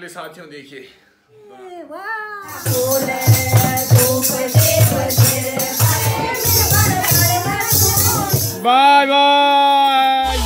Finally साथियों देखिए bye bye.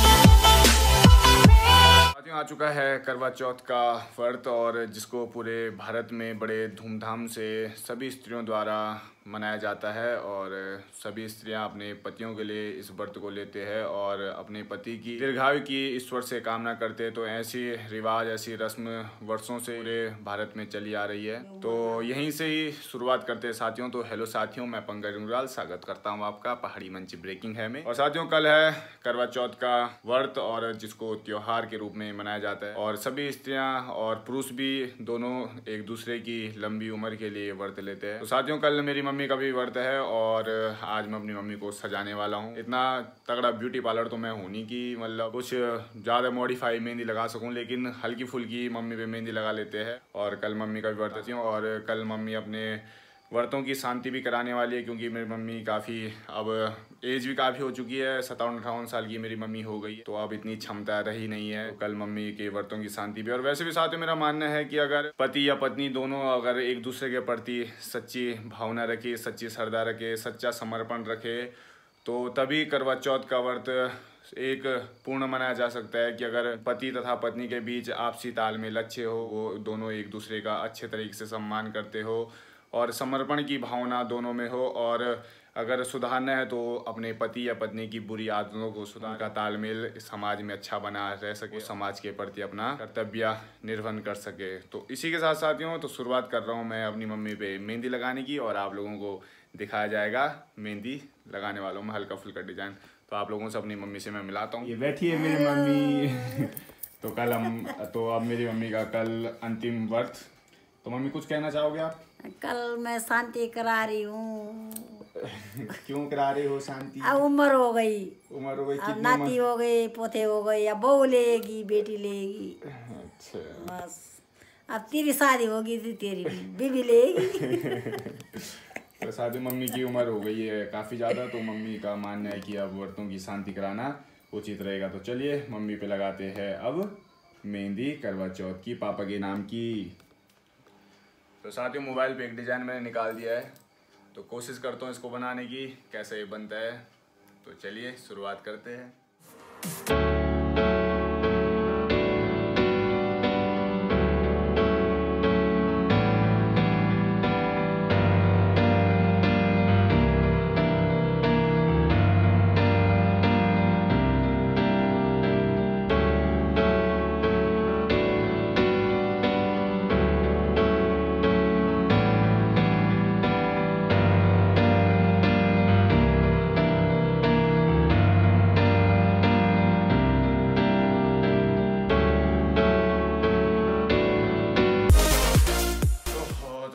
साथियों आ चुका है करवा चौथ का व्रत और जिसको पूरे भारत में बड़े धूमधाम से सभी स्त्रियों द्वारा मनाया जाता है और सभी स्त्रियां अपने पतियों के लिए इस व्रत को लेते हैं और अपने पति की दीर्घायु की ईश्वर से कामना करते हैं। तो ऐसी रिवाज ऐसी रस्म वर्षों से पूरे भारत में चली आ रही है, तो यहीं से ही शुरुआत करते हैं साथियों। तो हेलो साथियों, मैं पंकज उंगराल स्वागत करता हूं आपका पहाड़ी मंच ब्रेकिंग है में। और साथियों कल है करवा चौथ का व्रत और जिसको त्योहार के रूप में मनाया जाता है और सभी स्त्रियां और पुरुष भी दोनों एक दूसरे की लंबी उम्र के लिए व्रत लेते हैं। तो साथियों कल मेरी मम्मी का भी व्रत है और आज मैं अपनी मम्मी को सजाने वाला हूँ। इतना तगड़ा ब्यूटी पार्लर तो मैं हूँ नहीं कि मतलब कुछ ज़्यादा मॉडिफाई मेहंदी लगा सकूँ, लेकिन हल्की फुल्की मम्मी पे मेहंदी लगा लेते हैं। और कल मम्मी का भी व्रत है और कल मम्मी अपने व्रतों की शांति भी कराने वाली है, क्योंकि मेरी मम्मी काफ़ी अब एज भी काफ़ी हो चुकी है, 57-58 साल की मेरी मम्मी हो गई, तो अब इतनी क्षमता रही नहीं है। तो कल मम्मी के व्रतों की शांति भी। और वैसे भी साथ में मेरा मानना है कि अगर पति या पत्नी दोनों अगर एक दूसरे के प्रति सच्ची भावना रखे, सच्ची श्रद्धा रखे, सच्चा समर्पण रखे, तो तभी करवा चौथ का व्रत एक पूर्ण मनाया जा सकता है। कि अगर पति तथा पत्नी के बीच आपसी तालमेल अच्छे हो, वो दोनों एक दूसरे का अच्छे तरीके से सम्मान करते हो और समर्पण की भावना दोनों में हो, और अगर सुधारना है तो अपने पति या पत्नी की बुरी आदतों को सुधार का तालमेल समाज में अच्छा बना रह सके, समाज के प्रति अपना कर्तव्य निर्वहन कर सके। तो इसी के साथ साथियों तो शुरुआत कर रहा हूँ मैं अपनी मम्मी पे मेहंदी लगाने की, और आप लोगों को दिखाया जाएगा मेहंदी लगाने वालों में हल्का फुल्का डिजाइन। तो आप लोगों से अपनी मम्मी से मैं मिलाता हूँ। ये बैठी है मेरी मम्मी। तो कल अब मेरी मम्मी का कल अंतिम व्रत। तो मम्मी कुछ कहना चाहोगे आप? कल मैं शांति करा रही हूँ। क्यों करा रही हो शांति? अब उम्र हो गई, अब नाती हो गई, पोते हो गई, अब बहू लेगी, बेटी लेगी। अच्छा बस अब तेरी शादी होगी तो तेरी बीवी लेगी। तो शादी मम्मी की उम्र हो गई है काफ़ी ज़्यादा, तो मम्मी का मानना है कि अब व्रतों की शांति कराना उचित रहेगा। तो चलिए मम्मी पे लगाते हैं अब मेहंदी करवा चौथ की, पापा के नाम की। तो साथियों मोबाइल पे एक डिज़ाइन मैंने निकाल दिया है, तो कोशिश करता हूँ इसको बनाने की, कैसे ये बनता है। तो चलिए शुरुआत करते हैं।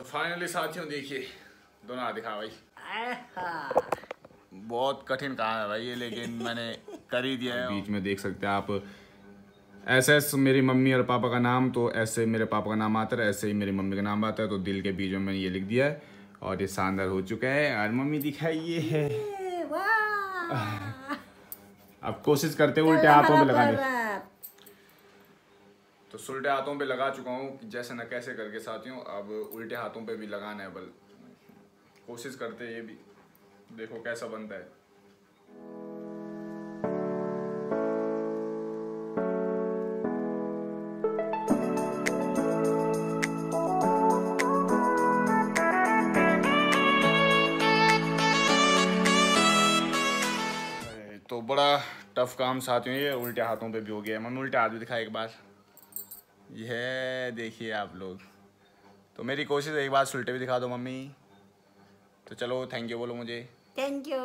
फाइनली साथियों देखिए, दोनों हाथ दिखा भाई। बहुत कठिन काम है भाई ये, लेकिन मैंने कर ही दिया है। बीच में देख सकते हैं आप SS मेरी मम्मी और पापा का नाम, तो ऐसे मेरे पापा का नाम आता है, ऐसे ही मेरी मम्मी का नाम आता है। तो दिल के बीच में मैंने ये लिख दिया है और ये शानदार हो चुका है। और मम्मी दिखाइए है। अब कोशिश करते हैं उल्टे हाथों पे लगाने। तो उल्टे हाथों पे लगा चुका हूँ जैसे न कैसे करके साथियों। अब उल्टे हाथों पे भी लगाना है, बल कोशिश करते हैं ये भी, देखो कैसा बनता है। तो बड़ा टफ काम साथियों, ये उल्टे हाथों पे भी हो गया है। मम्मी उल्टे हाथ भी दिखाए एक बार, यह देखिए आप लोग। तो मेरी कोशिश है एक बार उल्टे भी दिखा दो मम्मी। तो चलो थैंक यू बोलो मुझे। Thank you.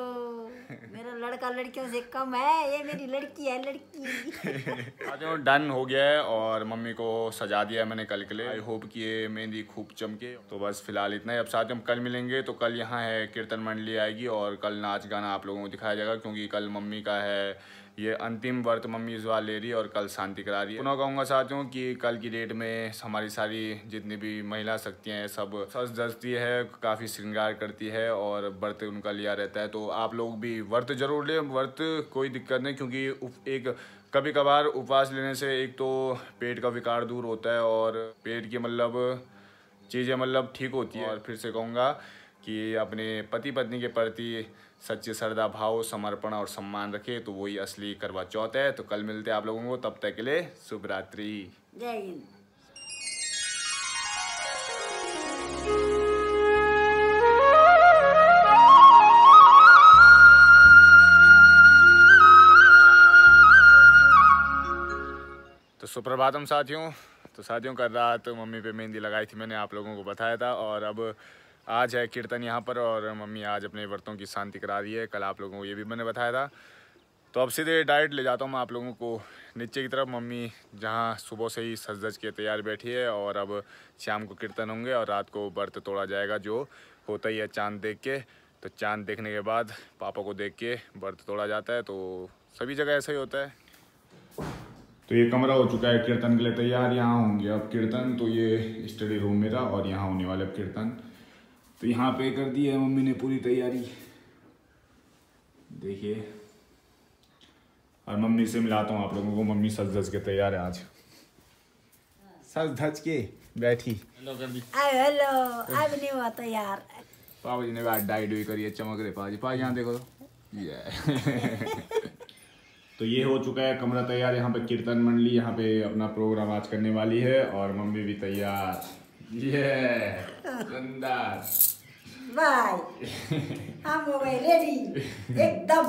मेरा लड़का लड़कियों से कम है, ये मेरी लड़की है, लड़की। आज डन हो गया है और मम्मी को सजा दिया है मैंने कल के लिए। आई होप कि ये मेहंदी खूब चमके। तो बस फिलहाल इतना ही। अब साथ में कल मिलेंगे, तो कल यहाँ है कीर्तन मंडली आएगी और कल नाच गाना आप लोगों को दिखाया जाएगा, क्योंकि कल मम्मी का है ये अंतिम व्रत, मम्मी इस बार ले रही है और कल शांति करा रही है। पुनः कहूँगा साथियों कि कल की डेट में हमारी सारी जितनी भी महिला शक्तियाँ हैं सब सज धजती है, काफ़ी श्रृंगार करती है और व्रत उनका लिया रहता है। तो आप लोग भी व्रत जरूर लें, व्रत कोई दिक्कत नहीं, क्योंकि एक कभी कभार उपवास लेने से एक तो पेट का विकार दूर होता है और पेट की चीज़ें ठीक होती है। और फिर से कहूँगा कि अपने पति पत्नी के प्रति सच्चे श्रद्धा भाव, समर्पण और सम्मान रखे, तो वही असली करवा चौथ है। तो कल मिलते हैं आप लोगों को, तब तक के लिए शुभ रात्रि। जय हिंद। तो सुप्रभातम साथियों। तो साथियों, कल रात मम्मी पे मेहंदी लगाई थी, मैंने आप लोगों को बताया था। और अब आज है कीर्तन यहाँ पर और मम्मी आज अपने व्रतों की शांति करा रही है। कल आप लोगों को ये भी मैंने बताया था। तो अब सीधे डायरेक्ट ले जाता हूँ मैं आप लोगों को नीचे की तरफ। मम्मी जहाँ सुबह से ही सज धज के तैयार बैठी है और अब शाम को कीर्तन होंगे और रात को व्रत तोड़ा जाएगा, जो होता ही है चाँद देख के। तो चाँद देखने के बाद पापा को देख के व्रत तोड़ा जाता है। तो सभी जगह ऐसा ही होता है। तो ये कमरा हो चुका है कीर्तन के लिए तैयार। यहाँ होंगे अब कीर्तन। तो ये स्टडी रूम मेरा और यहाँ होने वाला कीर्तन। तो यहाँ पे कर दी है मम्मी ने पूरी तैयारी, देखिए। और मम्मी से मिलाता हूँ आप लोगों को। मम्मी सज धज के तैयार है, आज सज धज के बैठी। हेलो कर दी। हेलो, अब नहीं हुआ तैयार। पापा जी ने भी डाइट हुई करी है, चमक रहे पाजी। पाजी यहाँ देखो तो ये तो ये हो चुका है कमरा तैयार। यहाँ पे कीर्तन मंडली यहाँ पे अपना प्रोग्राम आज करने वाली है और मम्मी भी तैयार। ये बाय, हम हो गए रेडी एकदम।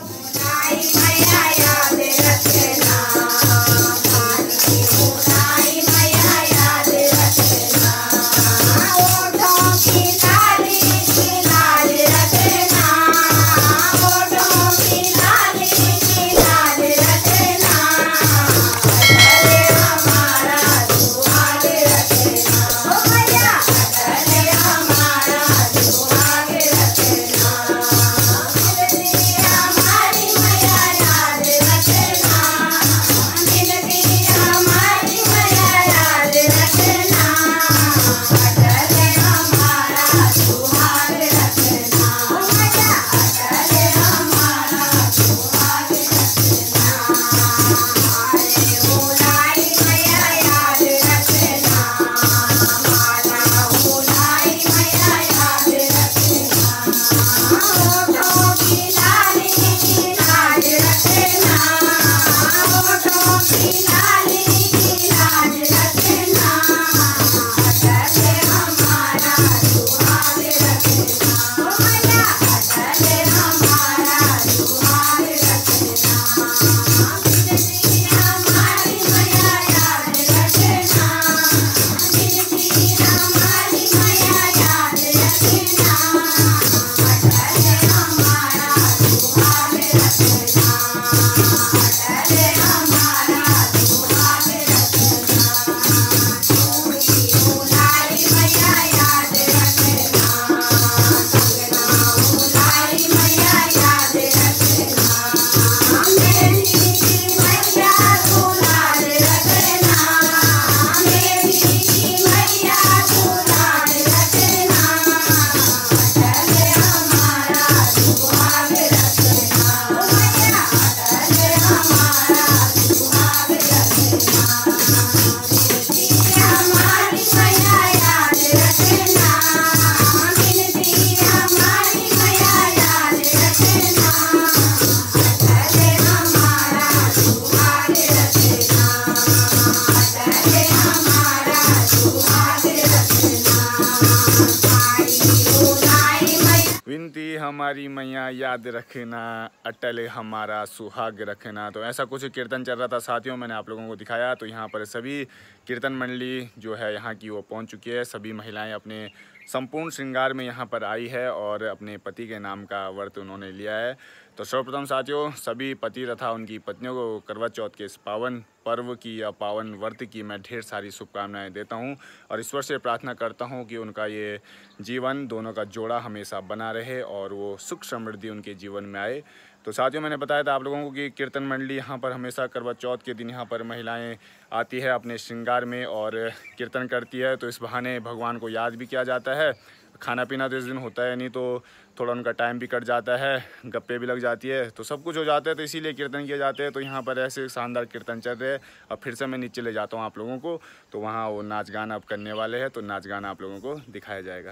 विनती हमारी मैया याद रखना, अटल हमारा सुहाग रखना। तो ऐसा कुछ कीर्तन चल रहा था साथियों, मैंने आप लोगों को दिखाया। तो यहाँ पर सभी कीर्तन मंडली जो है यहाँ की वो पहुँच चुकी है। सभी महिलाएं अपने संपूर्ण श्रृंगार में यहाँ पर आई है और अपने पति के नाम का व्रत उन्होंने लिया है। तो सर्वप्रथम साथियों, सभी पति तथा उनकी पत्नियों को करवा चौथ के इस पावन पर्व की या पावन व्रत की मैं ढेर सारी शुभकामनाएं देता हूं और ईश्वर से प्रार्थना करता हूं कि उनका ये जीवन, दोनों का जोड़ा हमेशा बना रहे और वो सुख समृद्धि उनके जीवन में आए। तो साथियों, मैंने बताया था आप लोगों को कि कीर्तन मंडली यहाँ पर हमेशा करवा चौथ के दिन यहाँ पर महिलाएं आती है अपने श्रृंगार में और कीर्तन करती है। तो इस बहाने भगवान को याद भी किया जाता है, खाना पीना तो इस दिन होता है नहीं, तो थोड़ा उनका टाइम भी कट जाता है, गप्पे भी लग जाती है, तो सब कुछ हो जाता है, तो इसीलिए कीर्तन किए जाते हैं। तो यहाँ पर ऐसे शानदार कीर्तन चल रहे हैं। अब फिर से मैं नीचे ले जाता हूँ आप लोगों को, तो वहाँ वो नाच गाना अब करने वाले हैं, तो नाच गाना आप लोगों को दिखाया जाएगा।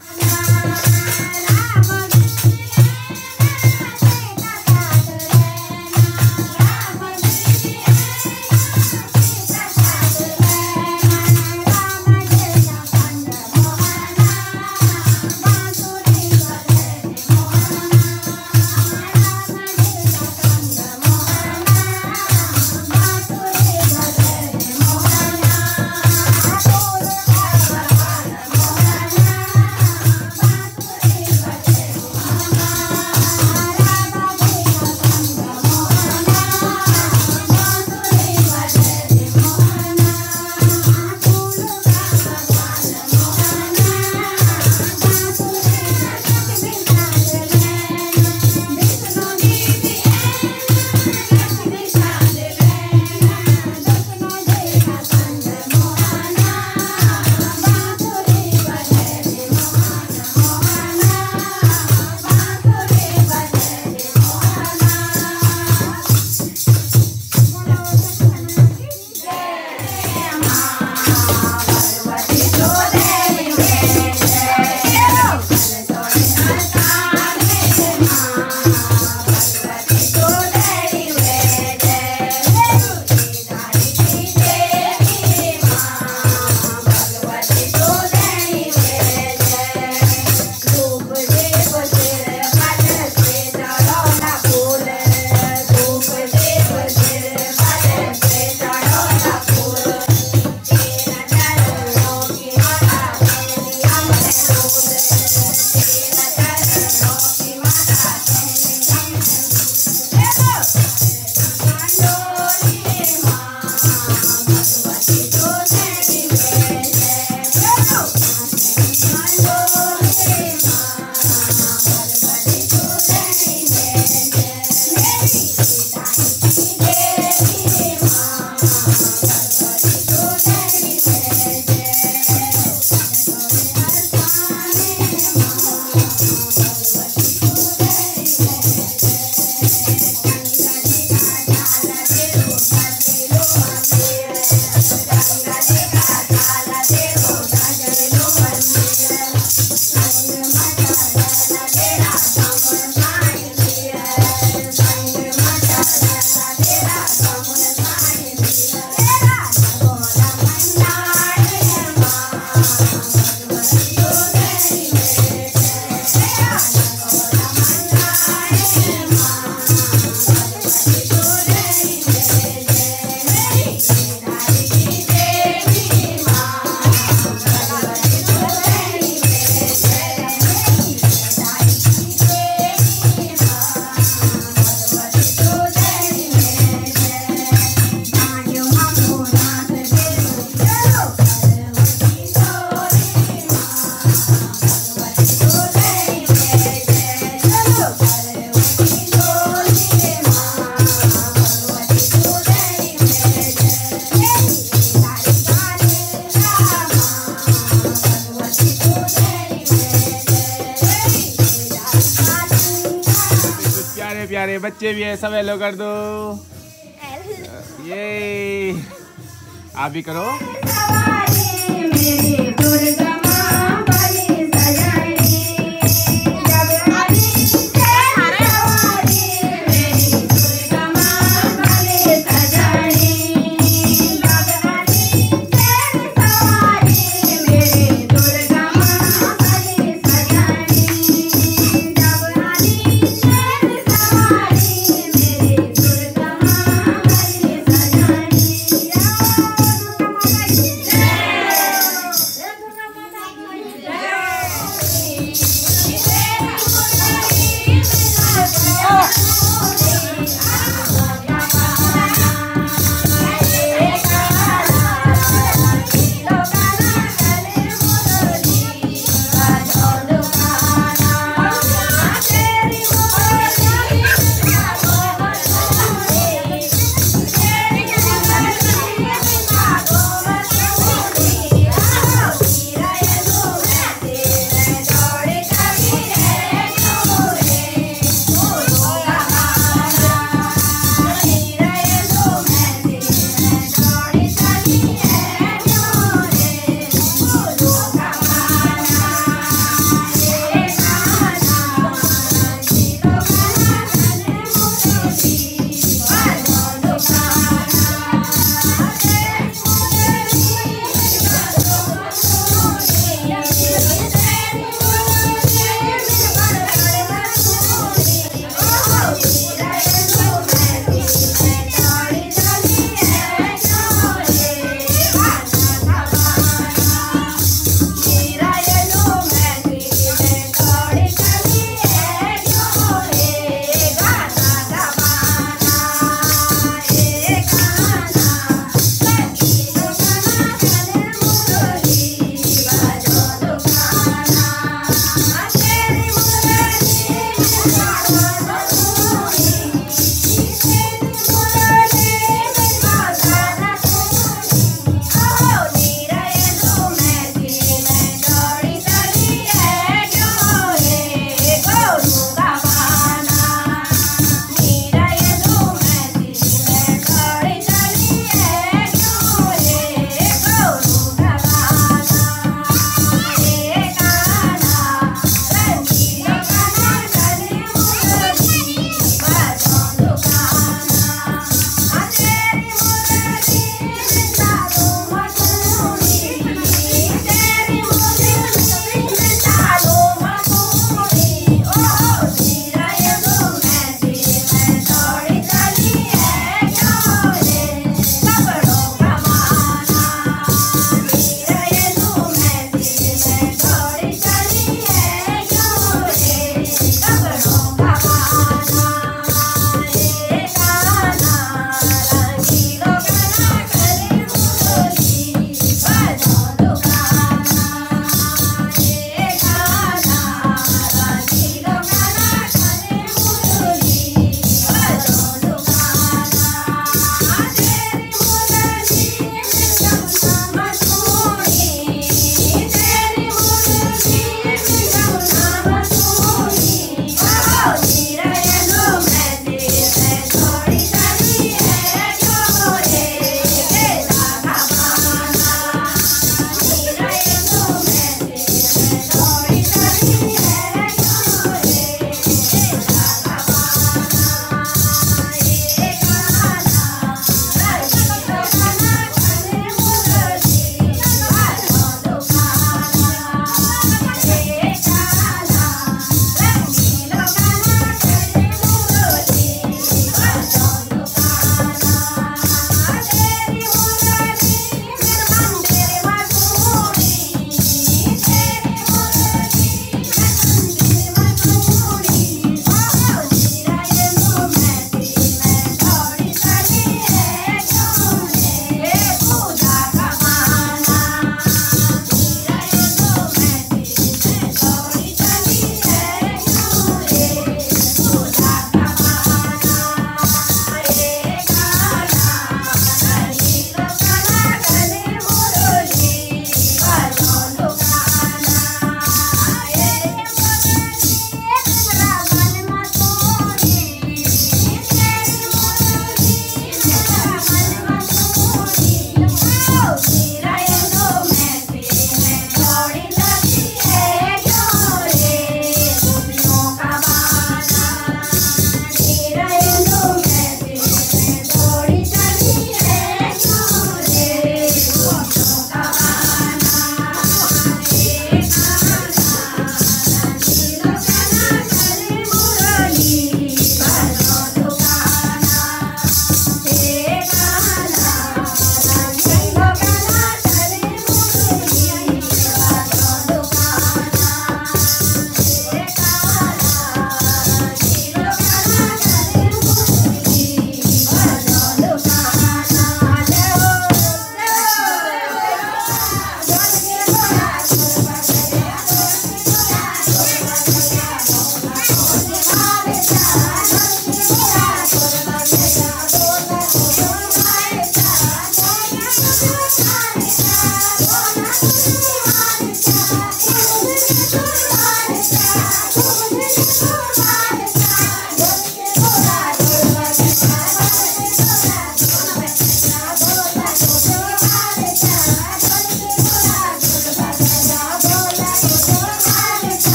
प्यारे बच्चे भी है, सब हेलो कर दो। ये आप भी करो।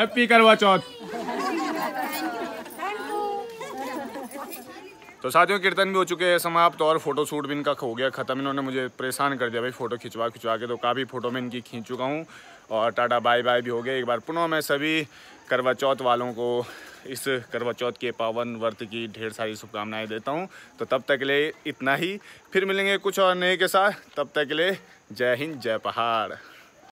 हैप्पी करवा चौथ। तो साथियों कीर्तन भी हो चुके हैं समाप्त और फोटो शूट भी इनका हो गया ख़त्म। इन्होंने मुझे परेशान कर दिया भाई फ़ोटो खिंचवा के, तो काफ़ी फ़ोटो मैं इनकी खींच चुका हूँ और टाटा बाय बाय भी हो गया। एक बार पुनः मैं सभी करवा चौथ वालों को इस करवा चौथ के पावन व्रत की ढेर सारी शुभकामनाएं देता हूँ। तो तब तक के लिए इतना ही, फिर मिलेंगे कुछ और नए के साथ। तब तक के लिए जय हिंद जय पहाड़।